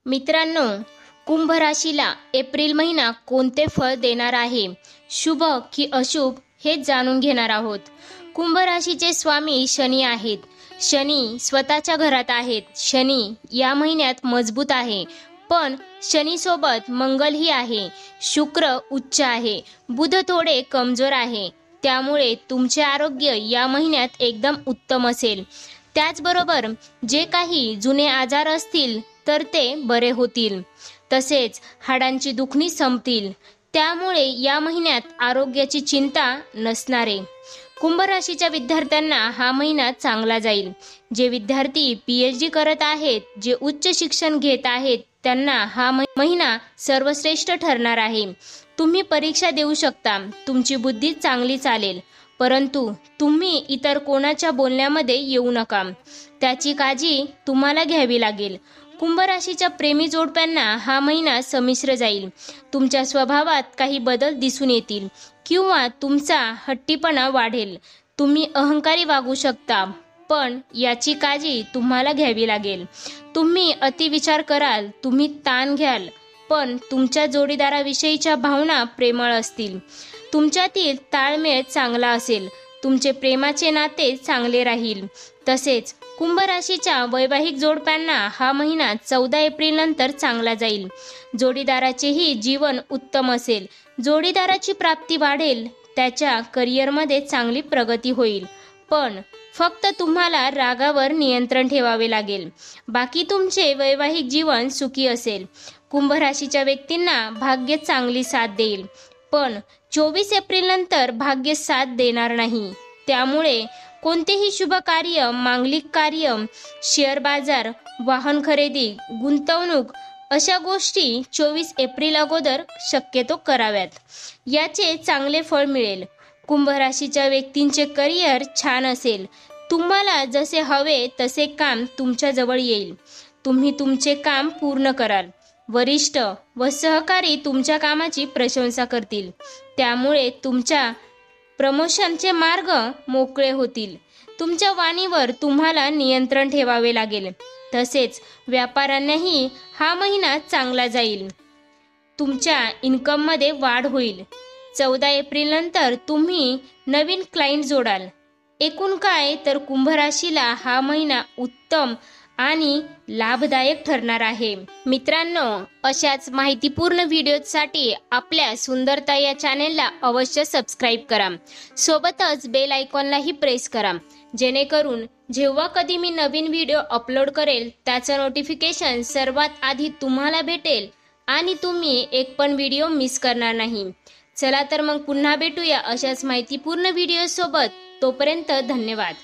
मित्रांनो, कुंभ राशीला एप्रिल महिना कोणते फळ देणार आहे, शुभ की अशुभ, हे जाणून घेणार आहोत. कुंभ राशीचे स्वामी शनी आहेत. शनी स्वतःच्या घरात आहेत. शनी या महिन्यात मजबूत आहे, पण शनी सोबत मंगलही आहे. शुक्र उच्च आहे. बुध थोडे कमजोर आहे. त्यामुळे तुमचे आरोग्य या महिन्यात एकदम उत्तम असेल. त्याचबरोबर जे काही जुने आजार असतील तर ते बरे होतील. तसेच हाडांची दुखणी संपतील. त्यामुळे या महिन्यात आरोग्याची चिंता नसणार आहे. कुंभ राशीच्या विद्यार्थ्यांना हा महिना चांगला जाईल. जे विद्यार्थी PhD करत आहेत, जे उच्च शिक्षण घेत आहेत, त्यांना हा महिना सर्वश्रेष्ठ ठरणार आहे. तुम्ही परीक्षा देऊ शकता. तुमची बुद्धी चांगली चालेल, परंतु तुम्ही इतर कोणाच्या बोलण्यामध्ये येऊ नका. त्याची काळजी तुम्हाला घ्यावी लागेल. कुंभ राशीच्या प्रेमी जोडप्यांना हा महिना संमिश्र जाईल. तुमच्या स्वभावात काही बदल दिसून येतील किंवा तुमचा हट्टीपणा वाढेल. तुम्ही अहंकारी वागू शकता, पण याची काळजी तुम्हाला घ्यावी लागेल. तुम्ही अतिविचार कराल, तुम्ही ताण घ्याल, पण तुमच्या जोडीदाराविषयीच्या भावना प्रेमळ असतील. तुमच्यातील ताळमेळ चांगला असेल. तुमचे प्रेमाचे नाते चांगले राहील. तसेच कुंभ राशीच्या वैवाहिक जोडप्यांना हा महिना 14 एप्रिल नंतर चांगला जाईल. जोडीदाराचेही जीवन उत्तम असेल. जोडीदाराची प्राप्ती वाढेल. त्याच्या करिअरमध्ये चांगली प्रगती होईल, पण फक्त तुम्हाला रागावर नियंत्रण ठेवावे लागेल. बाकी तुमचे वैवाहिक जीवन सुखी असेल. कुंभ राशीच्या व्यक्तींना भाग्य चांगली साथ देईल, पण 24 एप्रिल नंतर भाग्य साथ देणार नाही. त्यामुळे कोणतेही शुभ कार्य, मांगलिक कार्य, शेअर बाजार, वाहन खरेदी, गुंतवणूक अशा गोष्टी 24 एप्रिल अगोदर शक्यतो कराव्यात. याचे चांगले फळ मिळेल. कुंभ राशीच्या व्यक्तींचे करिअर छान असेल. तुम्हाला जसे हवे तसे काम तुमच्या जवळ येईल. तुम्ही तुमचे काम पूर्ण कराल. वरिष्ठ व सहकारी तुमच्या कामाची प्रशंसा करतील. त्यामुळे तुमच्या प्रमोशनचे मार्ग मोकळे होतील. तुमच्या वाणीवर तुम्हाला नियंत्रण ठेवावे लागेल. तसेच व्यापाऱ्यांनाही हा महिना चांगला जाईल. तुमच्या इन्कममध्ये वाढ होईल. 14 एप्रिल नंतर तुम्ही नवीन क्लायंट जोडाल. एकूण काय तर कुंभ राशीला हा महिना उत्तम आणि लाभदायक ठरणार आहे. मित्रांनो, अशाच माहितीपूर्ण व्हिडिओसाठी आपल्या सुंदरता या चॅनेलला अवश्य सबस्क्राईब करा. सोबतच बेल आयकॉनलाही प्रेस करा, जेणेकरून जेव्हा कधी मी नवीन व्हिडिओ अपलोड करेल त्याचं नोटिफिकेशन सर्वात आधी तुम्हाला भेटेल आणि तुम्ही एक पण व्हिडिओ मिस करणार नाही. चला तर मग पुन्हा भेटूया अशाच माहितीपूर्ण व्हिडिओ सोबत. तोपर्यंत धन्यवाद.